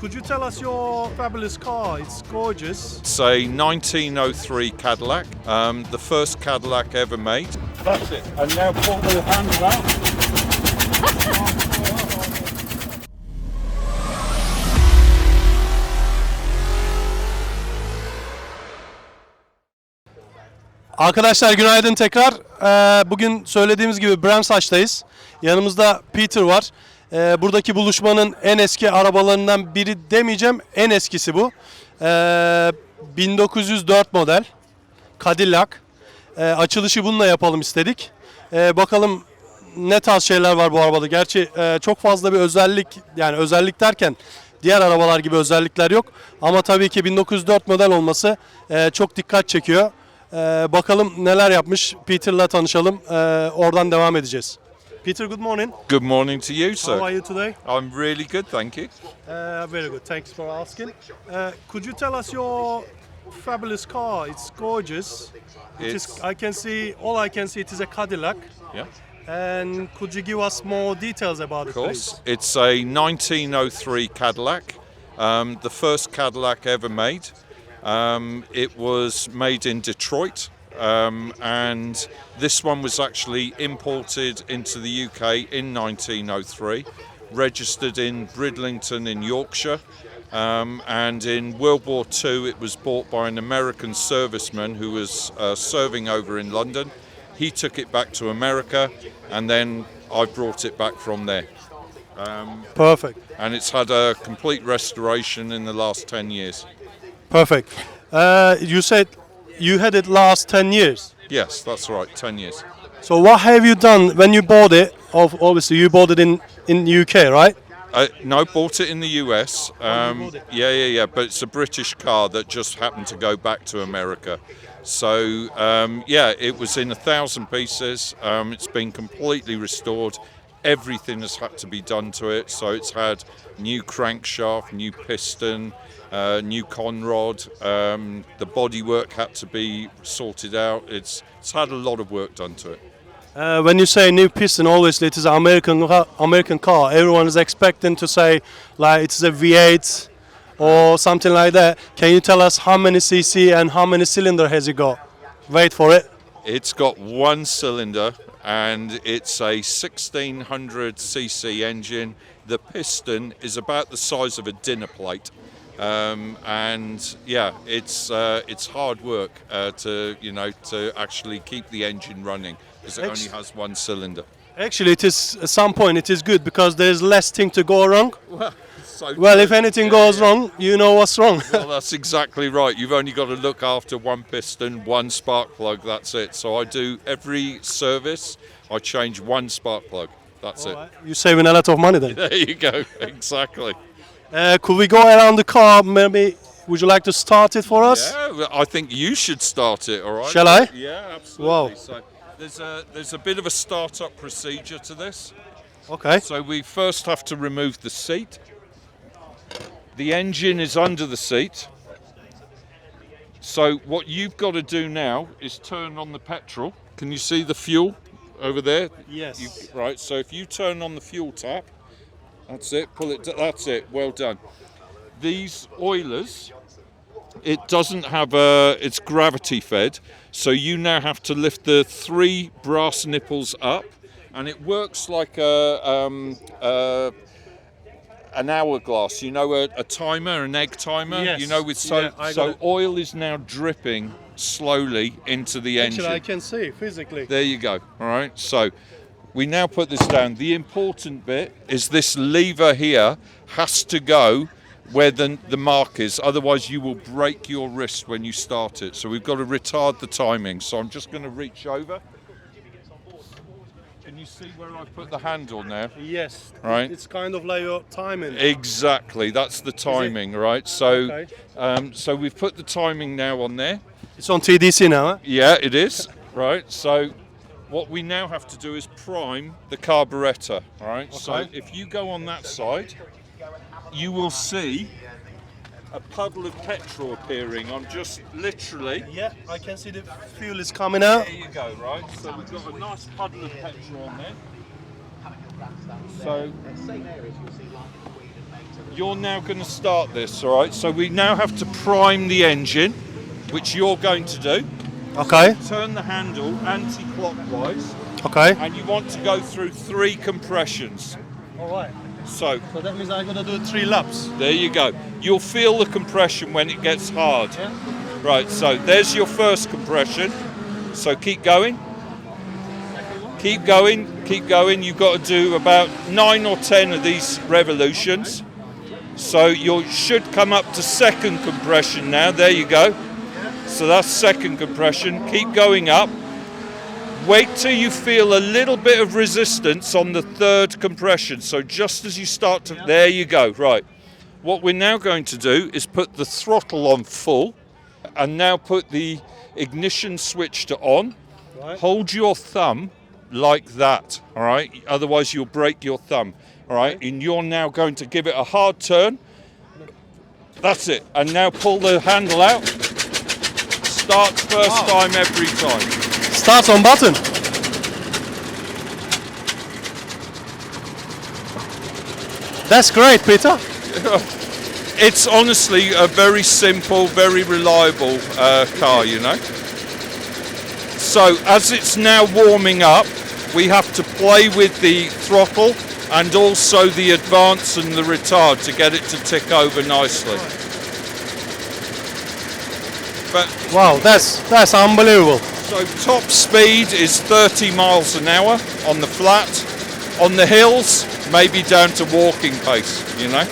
Could you tell us your fabulous car? It's gorgeous. It's a 1903 Cadillac, the first Cadillac ever made. That's it. And now pull the handle out. Arkadaşlar günaydın tekrar. Bugün söylediğimiz gibi Bremsaç'tayız. Yanımızda Peter var. Buradaki buluşmanın en eski arabalarından biri demeyeceğim, en eskisi bu. 1904 model Cadillac. Açılışı bununla yapalım istedik. Bakalım ne tarz şeyler var bu arabada. Gerçi çok fazla bir özellik, yani özellik derken diğer arabalar gibi özellikler yok. Ama tabii ki 1904 model olması çok dikkat çekiyor. Bakalım neler yapmış. Peter'la tanışalım. Oradan devam edeceğiz. Peter, good morning. Good morning to you, sir. How are you today? I'm really good, thank you. Very good. Thanks for asking. Could you tell us your fabulous car? It's gorgeous. I can see it is a Cadillac. Yeah. And could you give us more details about it, Of course. please? It's a 1903 Cadillac, the first Cadillac ever made. It was made in Detroit, and this one was actually imported into the UK in 1903, registered in Bridlington in Yorkshire, and in World War II it was bought by an American serviceman who was serving over in London. He took it back to America, and then I brought it back from there. Perfect. And it's had a complete restoration in the last 10 years. Perfect. You said you had it last 10 years. Yes, that's right, 10 years. So what have you done when you bought it? Obviously you bought it in UK, right? No, bought it in the US. You bought it? Yeah. But it's a British car that just happened to go back to America. So, it was in 1,000 pieces. It's been completely restored. Everything has had to be done to it. So it's had new crankshaft, new piston, new conrod. The bodywork had to be sorted out. It's had a lot of work done to it. When you say new piston, obviously it is an American car. Everyone is expecting to say like it's a V8 or something like that. Can you tell us how many cc and how many cylinder has it got? Wait for it. It's got one cylinder and it's a 1600cc engine. The piston is about the size of a dinner plate. It's hard work to actually keep the engine running because it only has one cylinder. Actually, it is at some point it is good because there is less thing to go wrong. Well, if anything goes wrong, you know what's wrong. Well, that's exactly right. You've only got to look after one piston, one spark plug. That's it. So I do every service. I change one spark plug. That's it. Right. You're saving a lot of money then. There you go. Exactly. Could we go around the car? Maybe would you like to start it for us? Yeah, I think you should start it. All right. Shall I? Yeah, absolutely. Wow. So there's a bit of a start-up procedure to this. Okay. So we first have to remove the seat. The engine is under the seat. So what you've got to do now is turn on the petrol. Can you see the fuel over there? Yes. Right. So if you turn on the fuel tap. That's it, pull it, that's it, well done. These oilers, it doesn't have it's gravity fed, so you now have to lift the 3 brass nipples up, and it works like an hourglass, a timer, an egg timer, Yes. so oil is now dripping slowly into the engine. Actually, I can see physically. There you go, all right, so we now put this down. The important bit is this lever here has to go where the mark is, otherwise you will break your wrist when you start it. So we've got to retard the timing. So I'm just going to reach over. Can you see where I put the handle now? Yes. Right. It's kind of like your timing. Exactly, that's the timing, right? So, Okay. So we've put the timing now on there. It's on TDC now, huh? Yeah, it is, right? So what we now have to do is prime the carburettor, all right? Okay. So if you go on that side, you will see a puddle of petrol appearing. I'm just literally... Yeah, I can see the fuel is coming out. There you go, right? So we've got a nice puddle of petrol on there. So you're now going to start this, all right? So we now have to prime the engine, which you're going to do. Okay. Turn the handle anti-clockwise, Okay. and you want to go through 3 compressions. All right. So So that means I'm gonna do 3 laps. there you go. You'll feel the compression when it gets hard. Right, so there's your first compression. So keep going. Keep going, keep going. You've got to do about 9 or 10 of these revolutions. So you should come up to second compression now. There you go. So that's second compression. Keep going up. Wait till you feel a little bit of resistance on the third compression. So just as you start to, there you go, right. What we're now going to do is put the throttle on full and now put the ignition switch to on. Right. Hold your thumb like that, all right? Otherwise you'll break your thumb, all right? And you're now going to give it a hard turn. That's it. And now pull the handle out. Starts first time every time. Starts on button. That's great, Peter. It's honestly a very simple, very reliable car, you know. So as it's now warming up, we have to play with the throttle and also the advance and the retard to get it to tick over nicely. But Wow, that's unbelievable. so top speed is 30 miles an hour on the flat. On the hills, maybe down to walking pace, you know.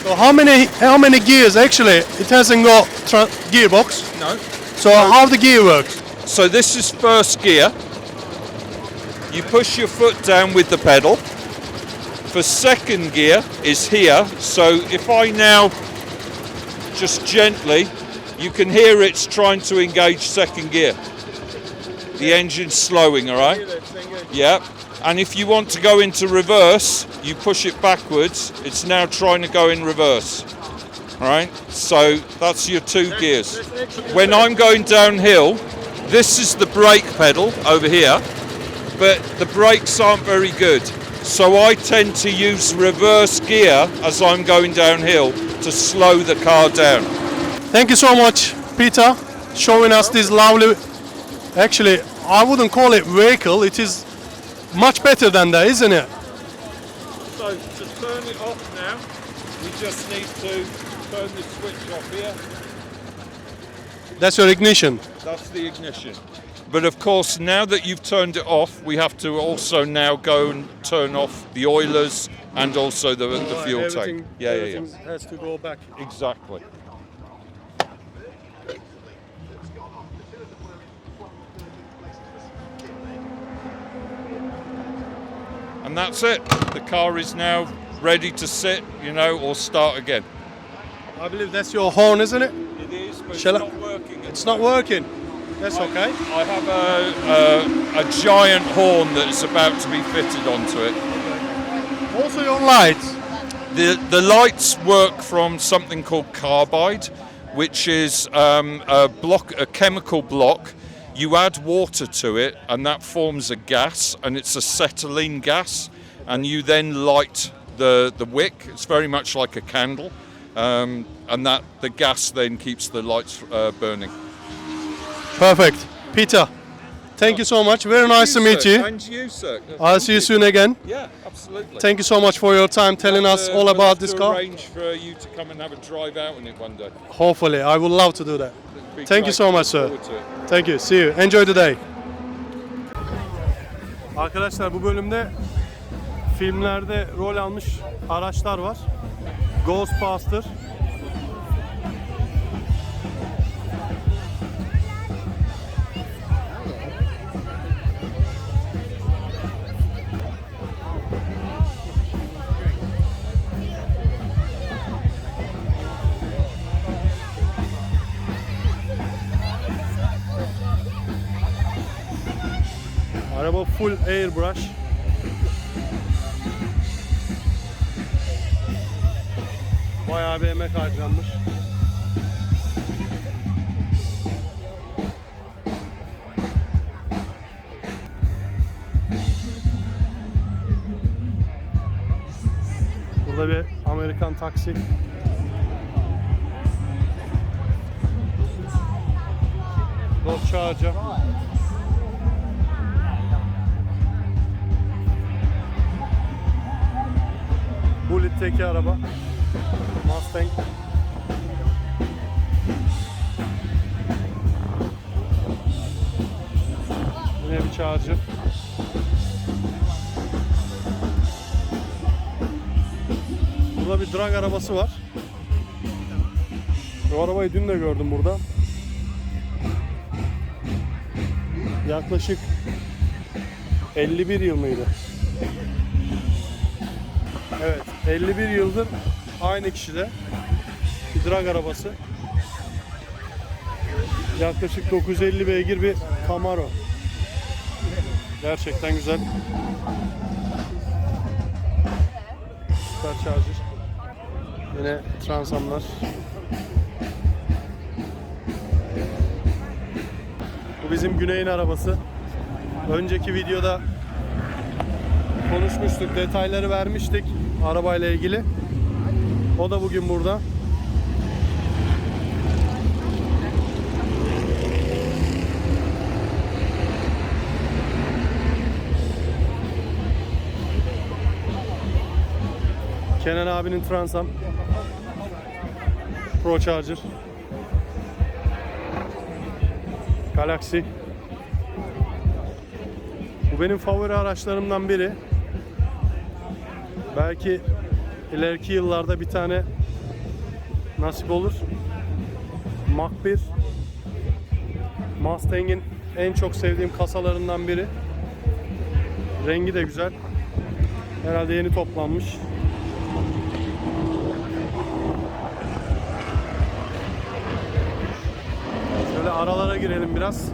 So how many gears actually? It hasn't got gearbox. No. So how the gear works? So this is first gear. You push your foot down with the pedal. For second gear is here. So if I now just gently, you can hear it's trying to engage second gear. The engine's slowing, all right? Yeah. And if you want to go into reverse, you push it backwards. It's now trying to go in reverse. All right? So that's your 2 gears. When I'm going downhill, this is the brake pedal over here, but the brakes aren't very good. So I tend to use reverse gear as I'm going downhill to slow the car down. Thank you so much, Peter, showing us this lovely. Actually, I wouldn't call it vehicle. It is much better than that, isn't it? So to turn it off now, we just need to turn the switch off here. That's your ignition. That's the ignition. But of course, now that you've turned it off, we have to also now go and turn off the oilers and also the fuel tank. Yeah. has to go back. Exactly. And that's it. The car is now ready to sit, you know, or start again. I believe that's your horn, isn't it? It is, but Shall it's I- not working. It's not working. That's okay. I have a giant horn that's about to be fitted onto it. Also your lights. The lights work from something called carbide, which is a chemical block. You add water to it, and that forms a gas, and it's acetylene gas, and you then light the wick. It's very much like a candle, and that the gas then keeps the lights burning. Perfect. Peter, thank you so much. Very nice to meet you. And you, sir. I'll see you soon again. Yeah, absolutely. Thank you so much for your time telling us all about this car. Arrange for you to come and have a drive out in it one day. Hopefully, I would love to do that. Be Thank you great. so much, sir. Look forward to it. Thank you. See you. Enjoy the day. Arkadaşlar bu bölümde filmlerde rol almış araçlar var. Ghostbuster. Araba full airbrush. Bayağı bir emek harcanmış. Burada bir Amerikan taksi. Dodge Charger. Bullitteki araba. Mustang. Yine bir Charger. Burada bir drag arabası var. Bu arabayı dün de gördüm burada. Yaklaşık 51 yıl mıydı? Evet, 51 yıldır aynı kişide bir drag arabası. Yaklaşık 950 beygir bir Camaro. Gerçekten güzel. Supercharger. Yine transamlar. Bu bizim Güney'in arabası. Önceki videoda konuşmuştuk, detayları vermiştik arabayla ilgili. O da bugün burada. Kenan abinin Transam Pro Charger Galaxy. Bu benim favori araçlarımdan biri. Belki ileriki yıllarda bir tane nasip olur. Mach 1 Mustang'in en çok sevdiğim kasalarından biri. Rengi de güzel. Herhalde yeni toplanmış. Şöyle aralara girelim biraz.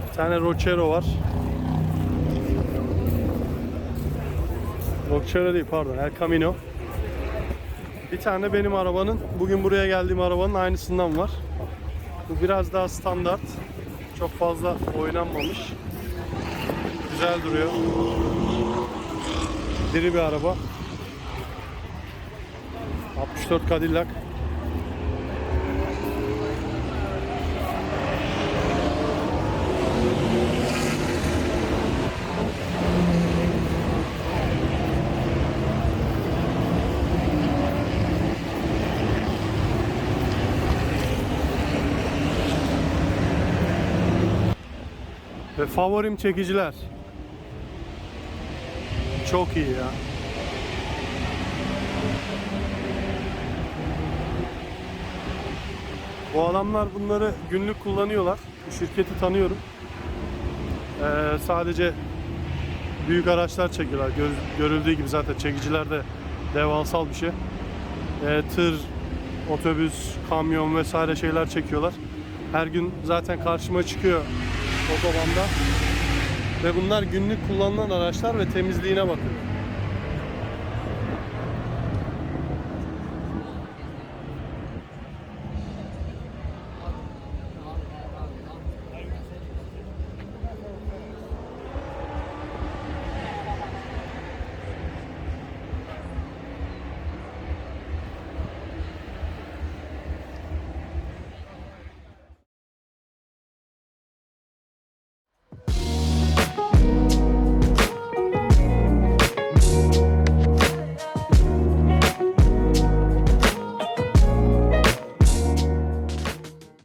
Bir tane Rochero var. Rochero değil, pardon, El Camino. Bir tane benim arabanın, bugün buraya geldiğim arabanın aynısından var. Bu biraz daha standart. Çok fazla oynanmamış. Güzel duruyor. Diri bir araba. 64 Cadillac. Ve favorim çekiciler. Çok iyi ya. Bu adamlar bunları günlük kullanıyorlar. Bu şirketi tanıyorum. Sadece büyük araçlar çekiyorlar. Görüldüğü gibi zaten çekiciler de devasal bir şey. Tır, otobüs, kamyon vesaire şeyler çekiyorlar. Her gün zaten karşıma çıkıyor otobanda. Ve bunlar günlük kullanılan araçlar ve temizliğine bakın.